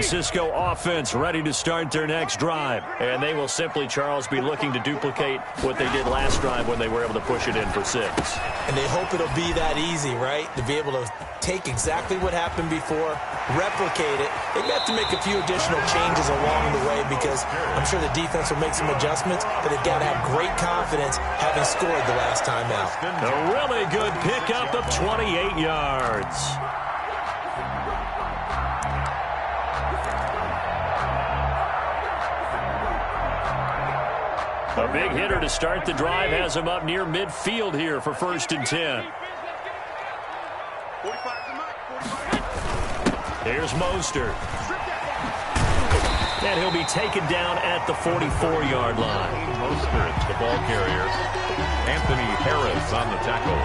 Francisco offense ready to start their next drive. And they will simply, Charles, be looking to duplicate what they did last drive when they were able to push it in for 6. And they hope it'll be that easy, right? To be able to take exactly what happened before, replicate it. They have to make a few additional changes along the way because I'm sure the defense will make some adjustments, but they've got to have great confidence having scored the last time out. A really good pickup of 28 yards. A big hitter to start the drive has him up near midfield here for 1st and 10. Here's Mostert. And he'll be taken down at the 44-yard line. Mostert, the ball carrier. Anthony Harris on the tackle.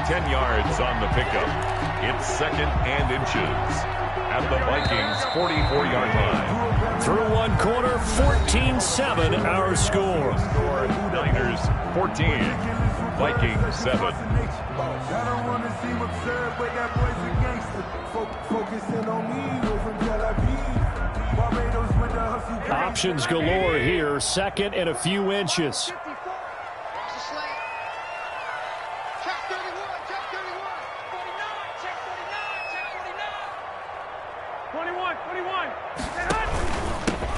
10 yards on the pickup. It's 2nd and inches at the Vikings' 44-yard line. Through one quarter, 14-7 our score. Niners 14, Vikings 7. Options galore here, 2nd and a few inches.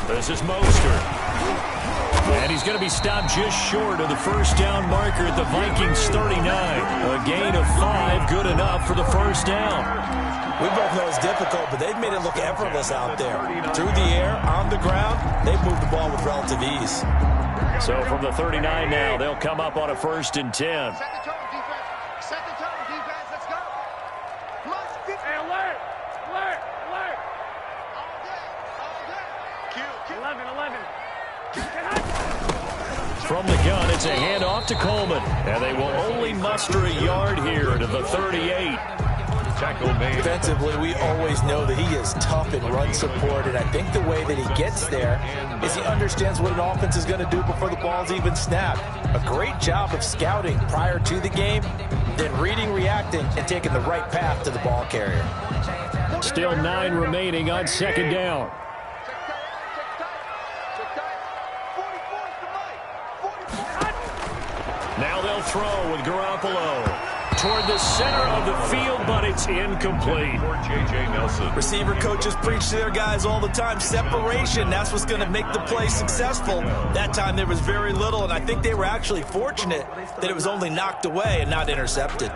This is Mostert. And he's going to be stopped just short of the first down marker at the Vikings 39. A gain of 5, good enough for the first down. We both know it's difficult, but they've made it look effortless out there. Through the air, on the ground, they've moved the ball with relative ease. So from the 39 now, they'll come up on a 1st and 10. Set the tone, defense. Set the tone, defense. Let's go. Come on. Hey, alert. Alert. Alert. All day. Kill. 11. From the gun, it's a handoff to Coleman. And they will only muster a yard here to the 38. Tackle made. Defensively, we always know that he is tough in run support, and I think the way that he gets there is he understands what an offense is going to do before the ball's even snapped. A great job of scouting prior to the game, then reading, reacting, and taking the right path to the ball carrier. Still 9 remaining on 2nd down. Now they'll throw with Garoppolo. Toward the center of the field, but it's incomplete. J.J. Nelson. Receiver coaches preach to their guys all the time. Separation, that's what's going to make the play successful. That time there was very little, and I think they were actually fortunate that it was only knocked away and not intercepted.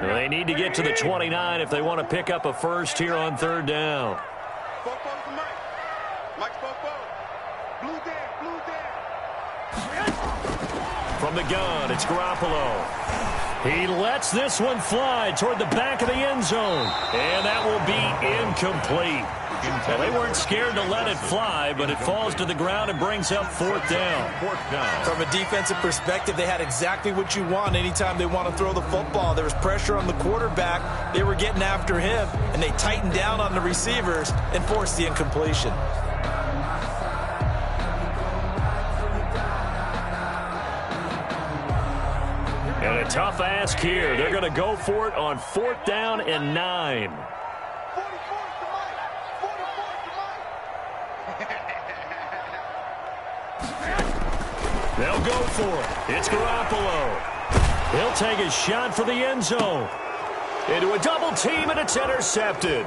They need to get to the 29 if they want to pick up a first here on 3rd down. From the gun, it's Garoppolo. He lets this one fly toward the back of the end zone. And that will be incomplete. Well, they weren't scared to let it fly, but it falls to the ground and brings up 4th down. From a defensive perspective, they had exactly what you want anytime they want to throw the football. There was pressure on the quarterback. They were getting after him, and they tightened down on the receivers and forced the incompletion. And a tough ask here. They're going to go for it on 4th down and 9. They'll go for it. It's Garoppolo. He'll take a shot for the end zone. Into a double team, and it's intercepted.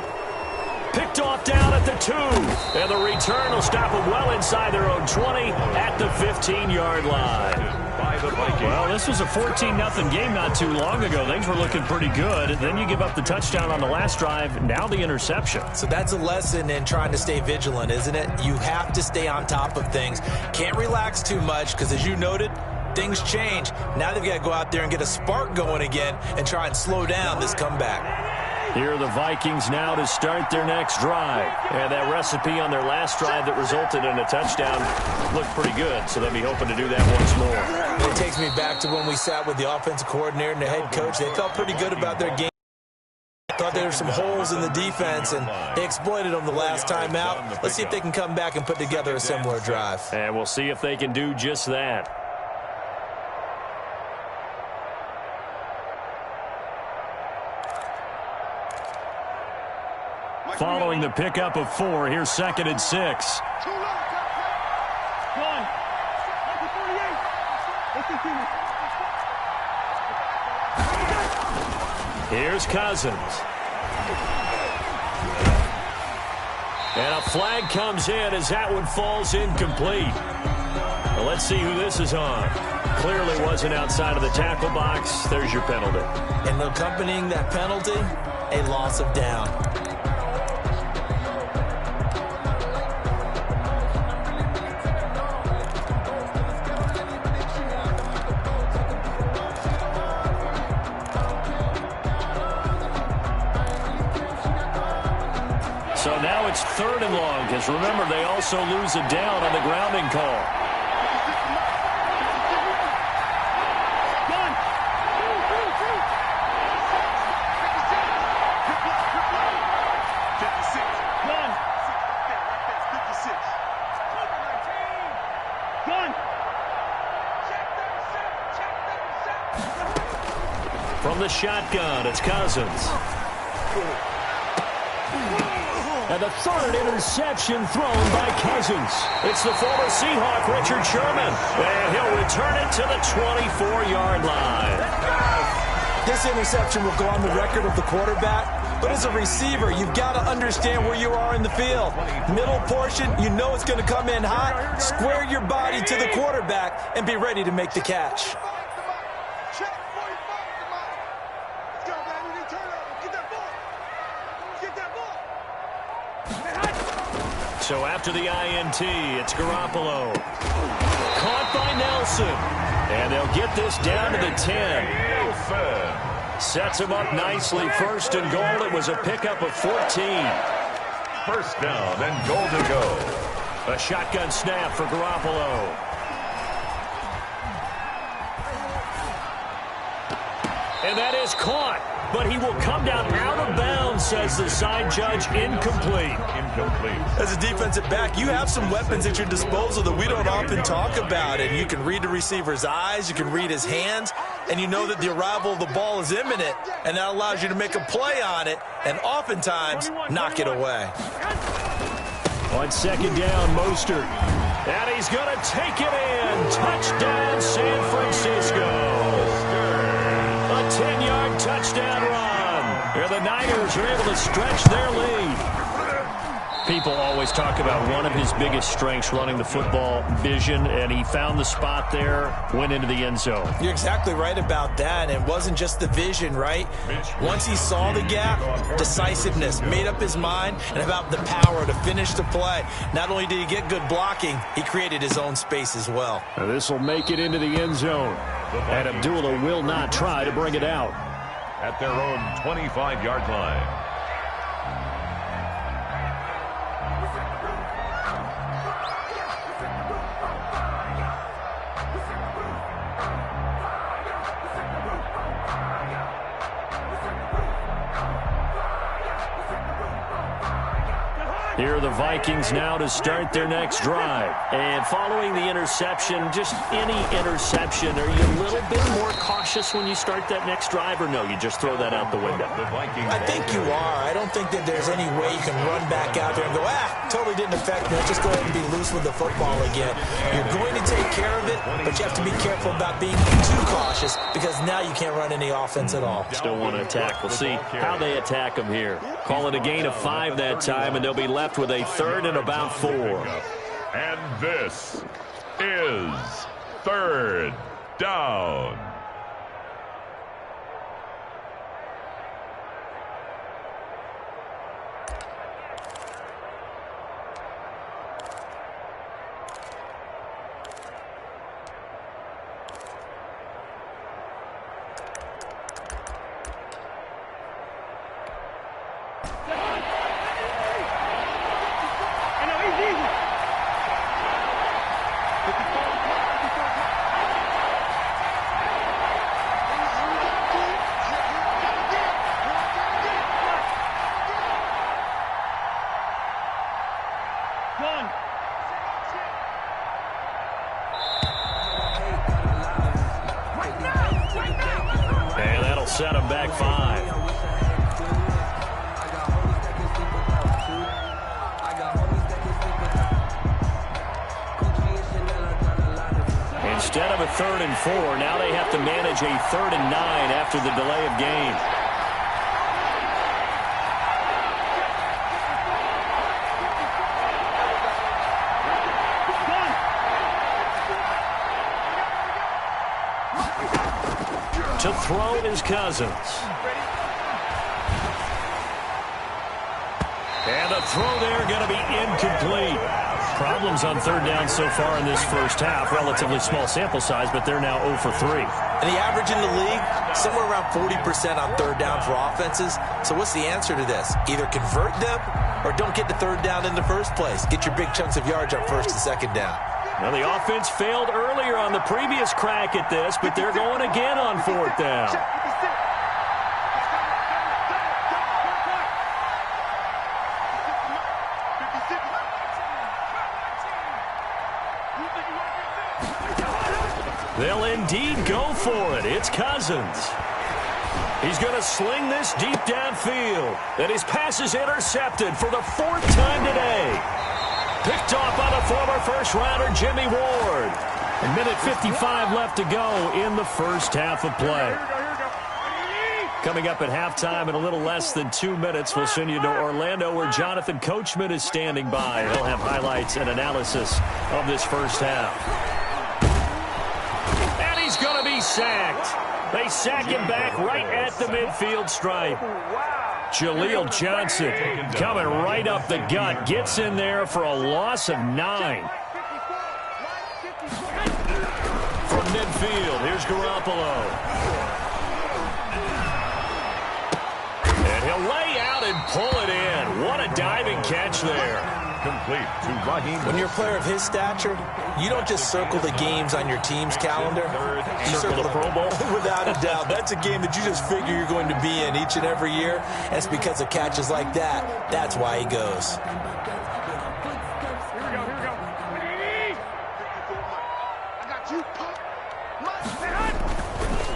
Picked off down at the 2. And the return will stop them well inside their own 20 at the 15-yard line. Well, this was a 14-0 game not too long ago. Things were looking pretty good. And then you give up the touchdown on the last drive. Now the interception. So that's a lesson in trying to stay vigilant, isn't it? You have to stay on top of things. Can't relax too much because, as you noted, things change. Now they've got to go out there and get a spark going again and try and slow down this comeback. Here are the Vikings now to start their next drive. And that recipe on their last drive that resulted in a touchdown looked pretty good, so they'll be hoping to do that once more. It takes me back to when we sat with the offensive coordinator and the head coach. They felt pretty good about their game. Thought there were some holes in the defense, and they exploited them the last time out. Let's see if they can come back and put together a similar drive. And we'll see if they can do just that. Following the pickup of 4, here's 2nd and 6. Here's Cousins. And a flag comes in as that one falls incomplete. Well, let's see who this is on. Clearly wasn't outside of the tackle box. There's your penalty. And accompanying that penalty, a loss of down. So now it's 3rd and long, because remember, they also lose a down on the grounding call. From the shotgun, it's Cousins. And the 3rd interception thrown by Cousins. It's the former Seahawk, Richard Sherman. And he'll return it to the 24-yard line. This interception will go on the record of the quarterback. But as a receiver, you've got to understand where you are in the field. Middle portion, you know it's going to come in hot. Square your body to the quarterback and be ready to make the catch. So after the INT, it's Garoppolo. Caught by Nelson. And they'll get this down to the 10. Sets him up nicely. 1st and goal. It was a pickup of 14. 1st down and goal to go. A shotgun snap for Garoppolo. And that is caught. But he will come down out of bounds, says the side judge. Incomplete. As a defensive back, you have some weapons at your disposal that we don't often talk about. And you can read the receiver's eyes, you can read his hands, and you know that the arrival of the ball is imminent. And that allows you to make a play on it and oftentimes knock it away. On 2nd down, Mostert. And he's going to take it in. Touchdown, San Francisco. A 10-yard touchdown run. And the Niners are able to stretch their lead. People always talk about one of his biggest strengths, running the football, vision, and he found the spot there, went into the end zone. You're exactly right about that. And it wasn't just the vision, right? Once he saw the gap, decisiveness, made up his mind, and about the power to finish the play. Not only did he get good blocking, he created his own space as well. Now this will make it into the end zone. And Abdullah will not try to bring it out. At their own 25-yard line. Here are the Vikings now to start their next drive. And following the interception, just any interception, are you a little bit more cautious when you start that next drive, or no, you just throw that out the window? I think you are. I don't think that there's any way you can run back out there and go, totally didn't affect me. Let's just go ahead and be loose with the football again. You're going to take care of it, but you have to be careful about being too cautious because now you can't run any offense at all. Still want to attack. We'll see how they attack them here. Call it a gain of 5 that time, and they'll be left with a 3rd and about 4. And this is 3rd down. set them back 5. Instead of a 3rd and 4, now they have to manage a 3rd and 9 after the delay of game. To throw is Cousins. And the throw there going to be incomplete. Problems on 3rd down so far in this first half. Relatively small sample size, but they're now 0 for 3. And the average in the league, somewhere around 40% on 3rd down for offenses. So what's the answer to this? Either convert them or don't get the 3rd down in the first place. Get your big chunks of yards on 1st and 2nd down. Well, the offense failed earlier on the previous crack at this, but they're going again on 4th down. They'll indeed go for it. It's Cousins. He's going to sling this deep downfield. And his pass is intercepted for the 4th time today. Picked off by the former first-rounder Jimmy Ward. A minute 55 left to go in the first half of play. Coming up at halftime in a little less than 2 minutes, we'll send you to Orlando where Jonathan Coachman is standing by. He'll have highlights and analysis of this first half. And he's going to be sacked. They sack him back right at the midfield stripe. Jaleel Johnson coming right up the gut. Gets in there for a loss of 9. From midfield, here's Garoppolo. And he'll lay out and pull it in. What a diving catch there. Complete to Raheem. When you're a player of his stature, you don't just circle the games on your team's calendar. You circle the Pro Bowl. Without a doubt. That's a game that you just figure you're going to be in each and every year. And it's because of catches like that. That's why he goes.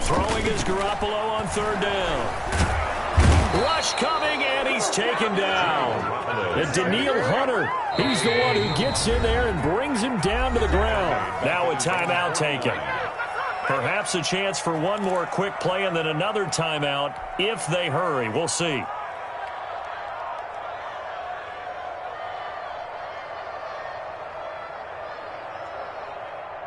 Throwing is Garoppolo on 3rd down. Rush coming, and he's taken down. And Daniil Hunter, he's the one who gets in there and brings him down to the ground. Now a timeout taken. Perhaps a chance for one more quick play and then another timeout if they hurry. We'll see.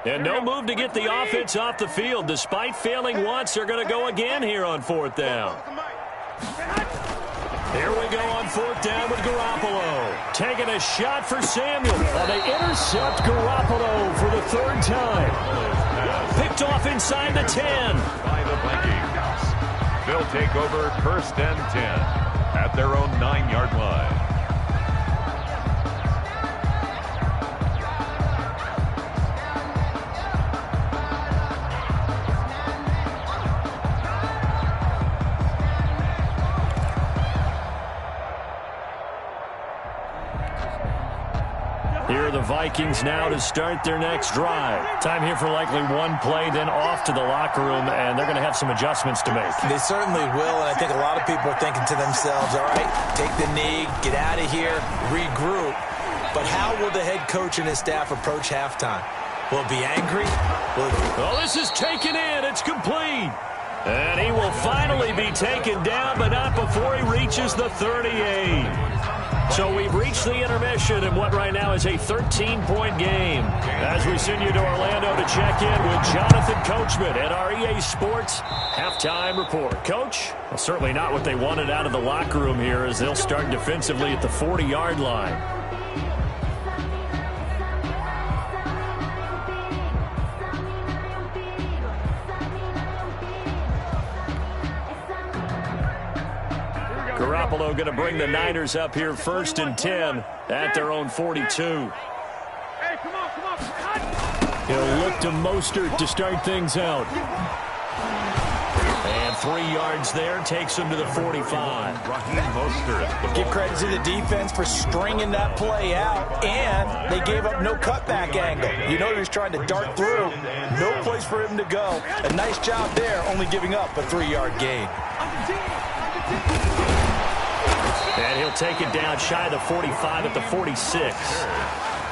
And no move to get the offense off the field. Despite failing once, they're going to go again here on 4th down. Here we go on 4th down with Garoppolo. Taking a shot for Samuel. They intercept Garoppolo for the 3rd time. Picked off inside the 10. By the Vikings. They'll take over 1st and 10 at their own 9-yard line. Here are the Vikings now to start their next drive. Time here for likely one play, then off to the locker room, and they're going to have some adjustments to make. They certainly will, and I think a lot of people are thinking to themselves, all right, take the knee, get out of here, regroup. But how will the head coach and his staff approach halftime? Will it be angry? Well, this is taken in. It's complete. And he will finally be taken down, but not before he reaches the 38. So we've reached the intermission in what right now is a 13-point game. As we send you to Orlando to check in with Jonathan Coachman at our EA Sports Halftime Report. Coach, well, certainly not what they wanted out of the locker room here as they'll start defensively at the 40-yard line. Garoppolo going to bring the Niners up here 1st and 10 at their own 42. Hey, come on. He'll look to Mostert to start things out. And 3 yards there, takes him to the 45. Give credit to the defense for stringing that play out, and they gave up no cutback angle. You know he was trying to dart through. No place for him to go. A nice job there, only giving up a 3-yard gain. And he'll take it down shy of the 45 at the 46.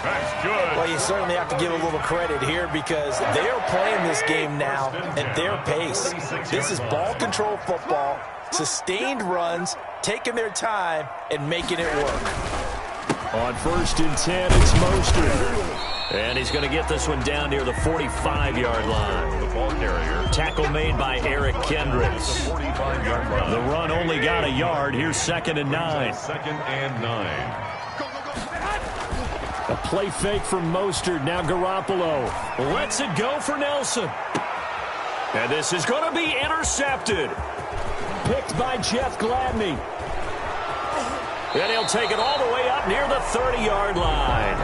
That's good. Well, you certainly have to give a little credit here because they are playing this game now at their pace. This is ball control football, sustained runs, taking their time, and making it work. On 1st and 10, it's Mostert. And he's going to get this one down near the 45-yard line. The ball carrier. Tackle made by Eric Kendricks. The 45-yard line. The run only got a yard. Here's 2nd and 9. 2nd and 9. A play fake from Mostert. Now Garoppolo lets it go for Nelson. And this is going to be intercepted. Picked by Jeff Gladney. And he'll take it all the way up near the 30-yard line.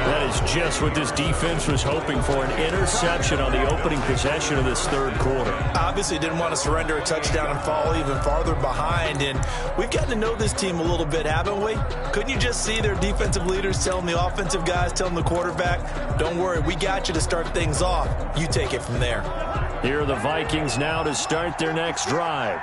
That is just what this defense was hoping for, an interception on the opening possession of this 3rd quarter. Obviously didn't want to surrender a touchdown and fall even farther behind, and we've gotten to know this team a little bit, haven't we? Couldn't you just see their defensive leaders telling the offensive guys, telling the quarterback, don't worry, we got you to start things off. You take it from there. Here are the Vikings now to start their next drive.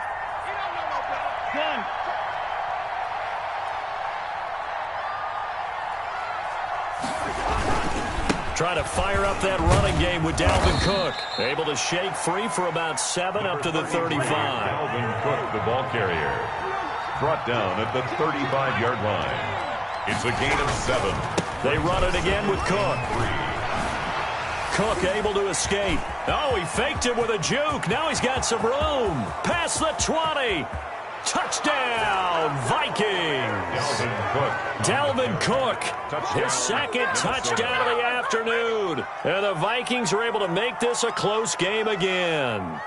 Try to fire up that running game with Dalvin Cook. Able to shake free for about 7 up to the 35. Dalvin Cook, the ball carrier. Brought down at the 35-yard line. It's a gain of 7. They run it again with Cook. Cook able to escape. Oh, he faked him with a juke. Now he's got some room. Past the 20. Touchdown, Vikings. Dalvin Cook, his 2nd touchdown of the afternoon. And the Vikings are able to make this a close game again.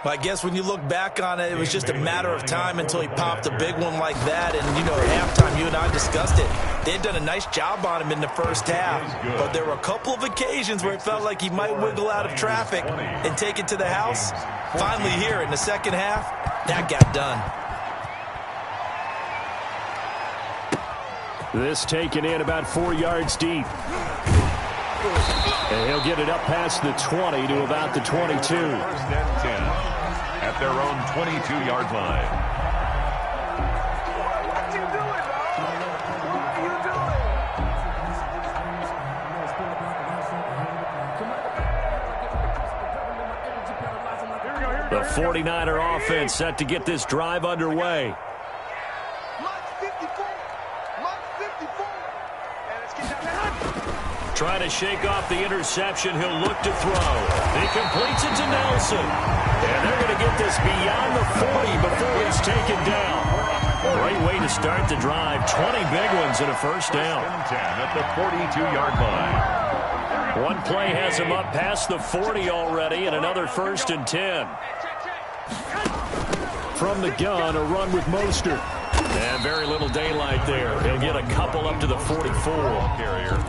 Well, I guess when you look back on it, it was just a matter of time until he popped a big one like that. And, you know, at halftime, you and I discussed it. They had done a nice job on him in the first half. But there were a couple of occasions where it felt like he might wiggle out of traffic and take it to the house. Finally here in the second half, that got done. This taken in about 4 yards deep. And he'll get it up past the 20 to about the 22. 1st and 10 at their own 22-yard line. What you doing, dog? What are you doing? The 49er offense set to get this drive underway. Trying to shake off the interception. He'll look to throw. He completes it to Nelson. And they're going to get this beyond the 40 before he's taken down. Great way to start the drive. 20 big ones and a first down. 10 at the 42-yard line. One play has him up past the 40 already, and another 1st and 10. From the gun, a run with Mostert. And very little daylight there. He'll get a couple up to the 44. Carrier.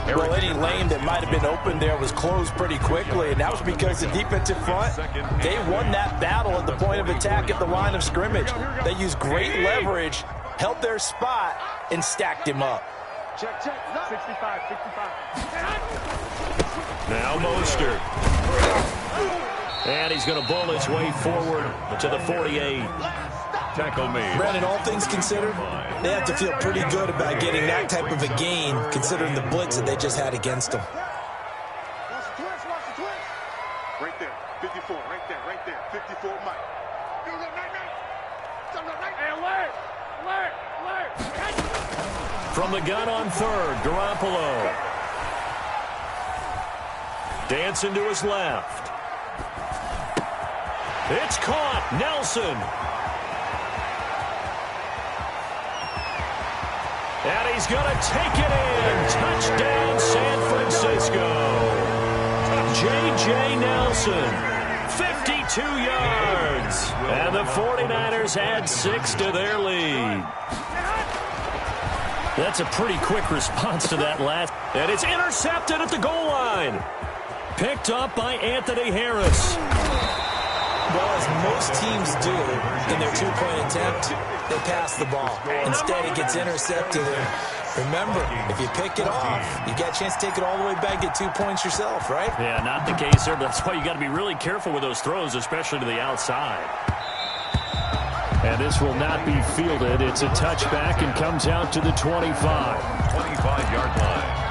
Well, any lane that might have been open there was closed pretty quickly, and that was because the defensive front, they won that battle at the point of attack at the line of scrimmage. They used great leverage, held their spot, and stacked him up. Check. 65. Now Mostert. And he's going to bull his way forward to the 48. Tackle made. Brandon, all things considered, they have to feel pretty good about getting that type of a gain, considering the blitz that they just had against them. Watch the twist. Right there, 54, right there. 54, Mike. Hey, alert! From the gun on 3rd, Garoppolo. Dancing to his left. It's caught. Nelson. And he's going to take it in. Touchdown, San Francisco. J.J. Nelson, 52 yards. And the 49ers add 6 to their lead. That's a pretty quick response to that last. And it's intercepted at the goal line. Picked up by Anthony Harris. Well, as most teams do in their two-point attempt, they pass the ball. Instead, it gets intercepted. Remember, if you pick it off, you get a chance to take it all the way back, get 2 points yourself, right? Yeah, not the case there. That's why you got to be really careful with those throws, especially to the outside. And this will not be fielded. It's a touchback and comes out to the 25. 25-yard line.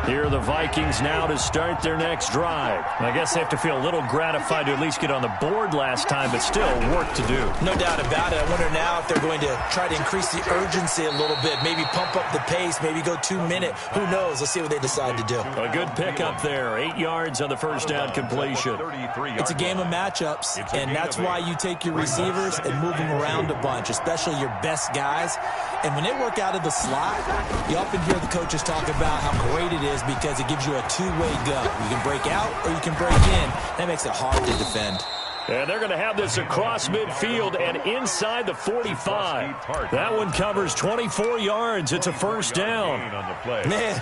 Here are the Vikings now to start their next drive. I guess they have to feel a little gratified to at least get on the board last time, but still work to do. No doubt about it. I wonder now if they're going to try to increase the urgency a little bit, maybe pump up the pace, maybe go 2-minute. Who knows? Let's see what they decide to do. A good pickup there. 8 yards on the first down completion. It's a game of matchups, and that's why you take your receivers and move them around a bunch, especially your best guys. And when they work out of the slot, you often hear the coaches talk about how great it is because it gives you a two-way go. You can break out or you can break in. That makes it hard to defend. And they're going to have this across midfield and inside the 45. That one covers 24 yards. It's a first down. Man,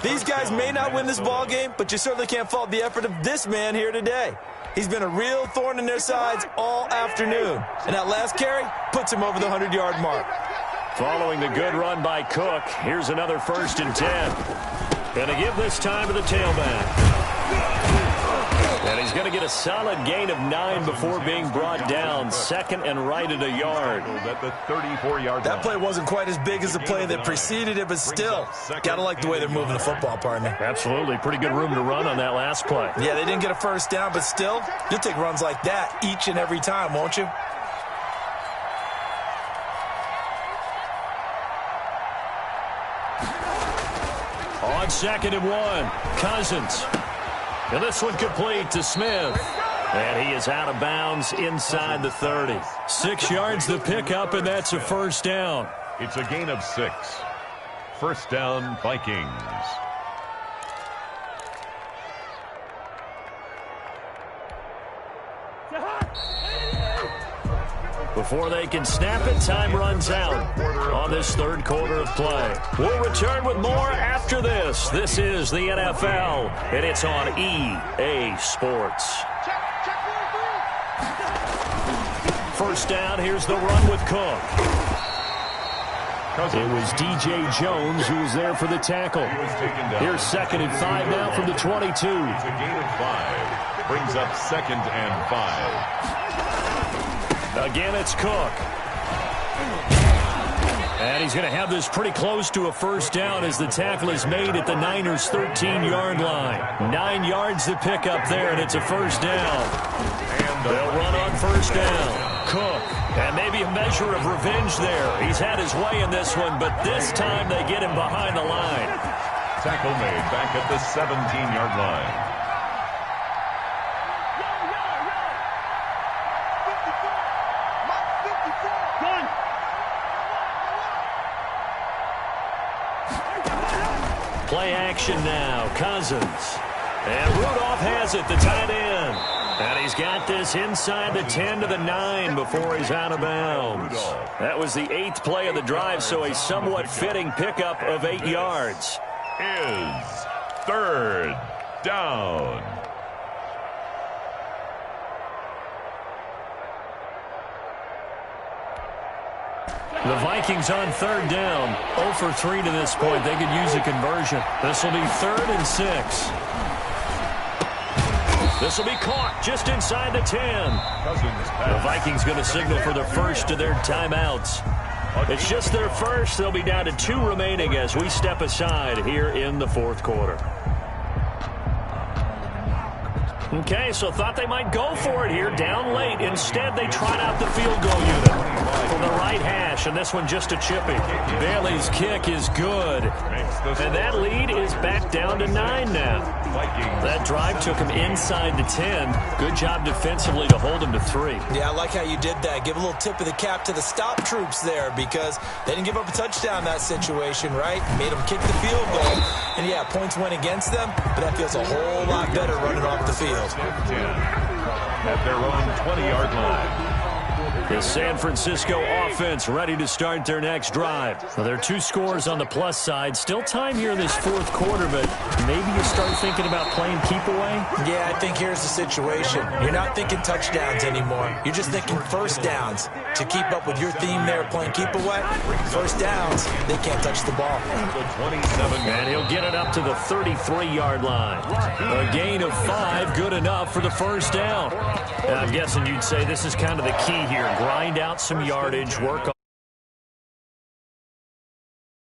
these guys may not win this ball game, but you certainly can't fault the effort of this man here today. He's been a real thorn in their sides all afternoon. And that last carry puts him over the 100-yard mark. Following the good run by Cook, here's another 1st and 10. Going to give this time to the tailback. And he's going to get a solid gain of 9 before being brought down. 2nd and right at a yard. At the 34-yard That play wasn't quite as big as the play that preceded it, but still, got to like the way they're moving the football, partner. Absolutely. Pretty good room to run on that last play. Yeah, they didn't get a first down, but still, you'll take runs like that each and every time, won't you? On 2nd and 1, Cousins. And this one complete to Smith. And he is out of bounds inside the 30. 6 yards the pickup, and that's a first down. It's a gain of 6. First down, Vikings. Before they can snap it, time runs out on this 3rd quarter of play. We'll return with more after this. This is the NFL, and it's on EA Sports. First down, here's the run with Cook. It was DJ Jones who was there for the tackle. Here's 2nd and 5 now from the 22. It's a gain of 5. Brings up 2nd and 5. Again, it's Cook. And he's going to have this pretty close to a first down as the tackle is made at the Niners' 13-yard line. 9 yards to pick up there, and it's a first down. And they'll run on first down. Cook. And maybe a measure of revenge there. He's had his way in this one, but this time they get him behind the line. Tackle made back at the 17-yard line. Play action now. Cousins. And Rudolph has it, the tight end. And he's got this inside the 10 to the 9 before he's out of bounds. That was the 8th play of the drive, so a somewhat fitting pickup of 8 yards. Is 3rd down. The Vikings on 3rd down. 0 for 3 to this point. They could use a conversion. This will be 3rd and 6. This will be caught just inside the 10. The Vikings going to signal for the first of their timeouts. It's just their first. They'll be down to 2 remaining as we step aside here in the 4th quarter. Okay, so thought they might go for it here, down late. Instead, they tried out the field goal unit from the right hash, and this one just a chippy. Bailey's kick is good, and that lead is back down to 9 now. That drive took him inside the 10. Good job defensively to hold him to 3. Yeah, I like how you did that. Give a little tip of the cap to the stop troops there because they didn't give up a touchdown in that situation, right? Made them kick the field goal. And, yeah, points went against them, but that feels a whole lot better running off the field. At their own 20-yard line. The San Francisco offense ready to start their next drive. Well, there are 2 scores on the plus side. Still time here in this 4th quarter, but maybe you start thinking about playing keep away? Yeah, I think here's the situation. You're not thinking touchdowns anymore. You're just thinking first downs. To keep up with your theme there, playing keep away, first downs, they can't touch the ball. And he'll get it up to the 33-yard line. A gain of 5, good enough for the first down. And I'm guessing you'd say this is kind of the key here. Grind out some yardage, work on